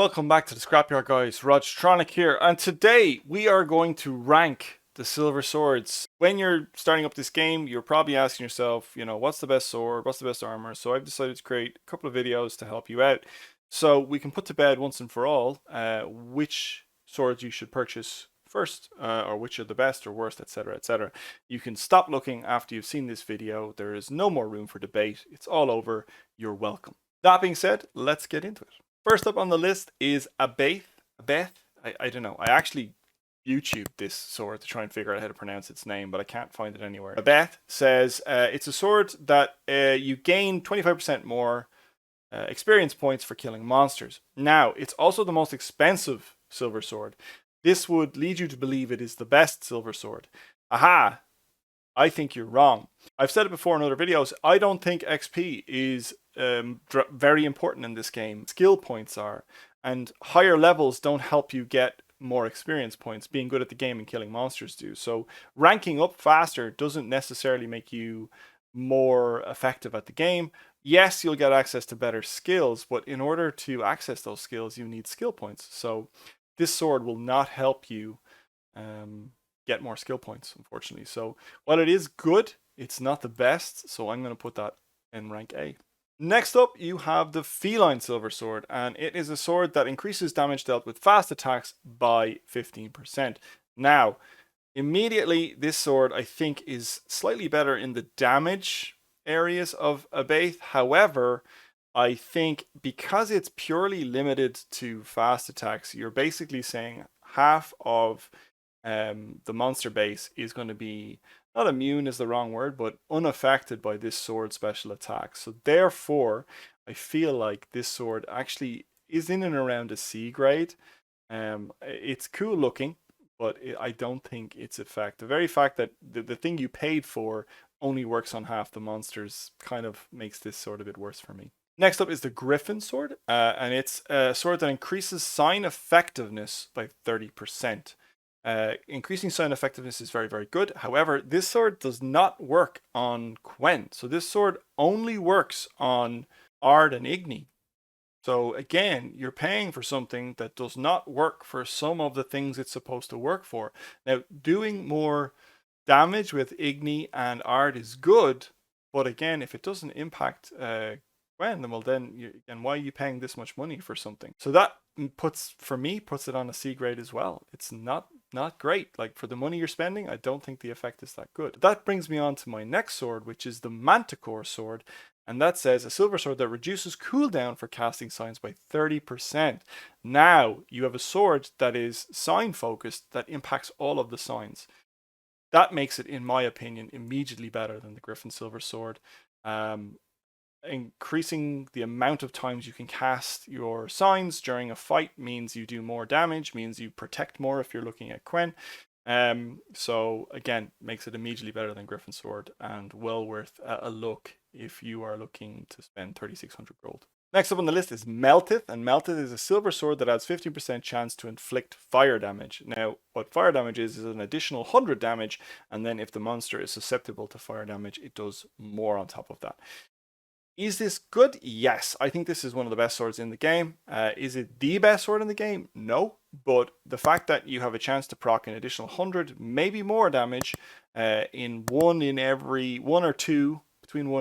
Welcome back to the Scrapyard Guys. Rodstronic here, and today we are going to rank the silver swords. When you're starting up this game, you're probably asking yourself, what's the best sword, what's the best armor? So I've decided to create a couple of videos to help you out, so we can put to bed once and for all which swords you should purchase first, or which are the best or worst, etc., etc. You can stop looking after you've seen this video. There is no more room for debate. It's all over. You're welcome. That being said, let's get into it. First up on the list is Abeth. I don't know. I actually YouTube this sword to try and figure out how to pronounce its name, but I can't find it anywhere. Abeth says it's a sword that you gain 25% more experience points for killing monsters. Now, it's also the most expensive silver sword. This would lead you to believe it is the best silver sword. Aha! I think you're wrong. I've said it before in other videos. I don't think XP is very important in this game. Skill points are, and higher levels don't help you get more experience points. Being good at the game and killing monsters do. So ranking up faster doesn't necessarily make you more effective at the game. Yes, you'll get access to better skills, but in order to access those skills, you need skill points. So this sword will not help you get more skill points, unfortunately. So while it is good, it's not the best. So I'm going to put that in rank A. Next up, you have the Feline Silver Sword, and it is a sword that increases damage dealt with fast attacks by 15%. Now, immediately, this sword, I think, is slightly better in the damage areas of Abeth. However, I think because it's purely limited to fast attacks, you're basically saying half of the monster base is going to be, not immune is the wrong word, but unaffected by this sword special attack. So therefore, I feel like this sword actually is in and around a C grade. It's cool looking, but I don't think its effect. The very fact that the thing you paid for only works on half the monsters kind of makes this sword a bit worse for me. Next up is the Griffen Sword, and it's a sword that increases sign effectiveness by 30%. Increasing sign effectiveness is very, very good. However, this sword does not work on Quen. So this sword only works on Ard and Igni. So again, you're paying for something that does not work for some of the things it's supposed to work for. Now, doing more damage with Igni and Ard is good, but again, if it doesn't impact Quen, then why are you paying this much money for something? So that puts it on a C grade as well. It's not great. Like, for the money you're spending, I don't think the effect is that good. That brings me on to my next sword, which is the Manticore Sword, and that says a silver sword that reduces cooldown for casting signs by 30%. Now you have a sword that is sign focused that impacts all of the signs. That makes it, in my opinion, immediately better than the Griffen Silver Sword. Increasing the amount of times you can cast your signs during a fight means you do more damage, means you protect more if you're looking at Quen. So again, makes it immediately better than Griffen Sword, and well worth a look if you are looking to spend 3,600 gold. Next up on the list is Melltith, and Melltith is a silver sword that adds 15% chance to inflict fire damage. Now, what fire damage is an additional 100 damage, and then if the monster is susceptible to fire damage, it does more on top of that. Is this good? Yes, I think this is one of the best swords in the game. Is it the best sword in the game? No, but the fact that you have a chance to proc an additional 100, maybe more damage between 1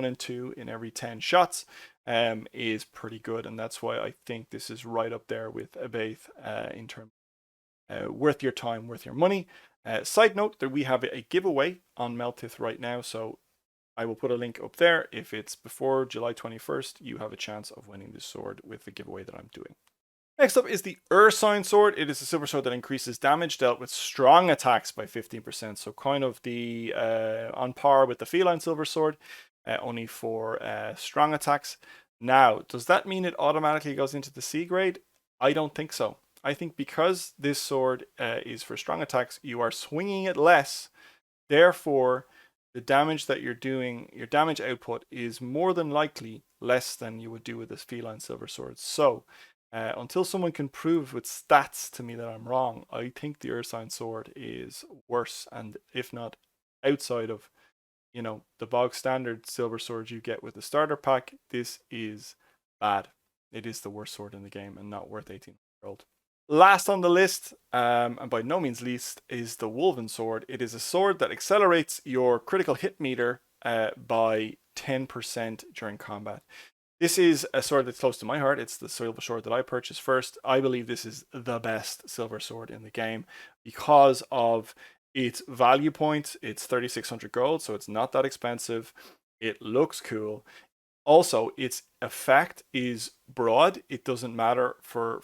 and 2 in every 10 shots is pretty good, and that's why I think this is right up there with Abeth in terms of worth your time, worth your money. Side note that we have a giveaway on Melltith right now, so I will put a link up there. If it's before July 21st, you have a chance of winning this sword with the giveaway that I'm doing. Next up is the Ursine Sword. It is a silver sword that increases damage dealt with strong attacks by 15%. So kind of the on par with the Feline Silver Sword, only for strong attacks. Now, does that mean it automatically goes into the C grade? I don't think so. I think because this sword is for strong attacks, you are swinging it less. Therefore, the damage that you're doing, your damage output is more than likely less than you would do with this Feline Silver Sword. So, until someone can prove with stats to me that I'm wrong, I think the Ursine Sword is worse, and if not outside of, the bog standard silver sword you get with the starter pack, this is bad. It is the worst sword in the game and not worth 18. world. Last on the list, and by no means least, is the Wolven Sword. It is a sword that accelerates your critical hit meter by 10% during combat. This is a sword that's close to my heart. It's the silver sword that I purchased first. I believe this is the best silver sword in the game because of its value point. It's 3,600 gold, so it's not that expensive. It looks cool. Also, its effect is broad. It doesn't matter for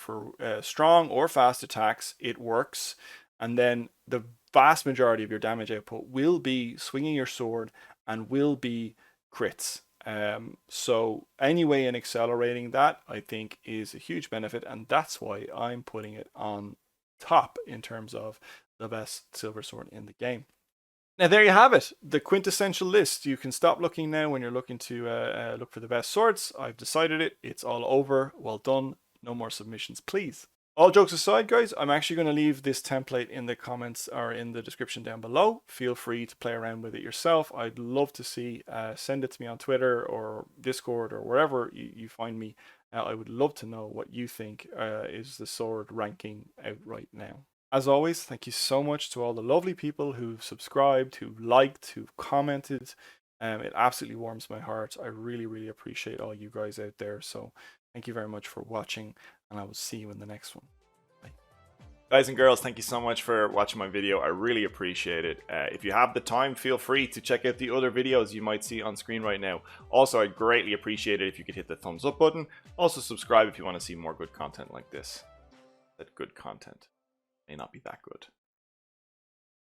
strong or fast attacks. It works. And then the vast majority of your damage output will be swinging your sword and will be crits. So anyway, in accelerating that, I think is a huge benefit, and that's why I'm putting it on top in terms of the best silver sword in the game. Now there you have it, the quintessential list. You can stop looking now when you're looking to look for the best swords. I've decided it. It's all over. Well done. No more submissions, please. All jokes aside, guys, I'm actually going to leave this template in the comments or in the description down below. Feel free to play around with it yourself. I'd love to see. Send it to me on Twitter or Discord or wherever you find me. I would love to know what you think is the sword ranking out right now. As always, thank you so much to all the lovely people who've subscribed, who've liked, who've commented. It absolutely warms my heart. I really, really appreciate all you guys out there. So thank you very much for watching, and I will see you in the next one. Bye. Guys and girls, thank you so much for watching my video. I really appreciate it. If you have the time, feel free to check out the other videos you might see on screen right now. Also, I'd greatly appreciate it if you could hit the thumbs up button. Also, subscribe if you want to see more good content like this. That good content may not be that good.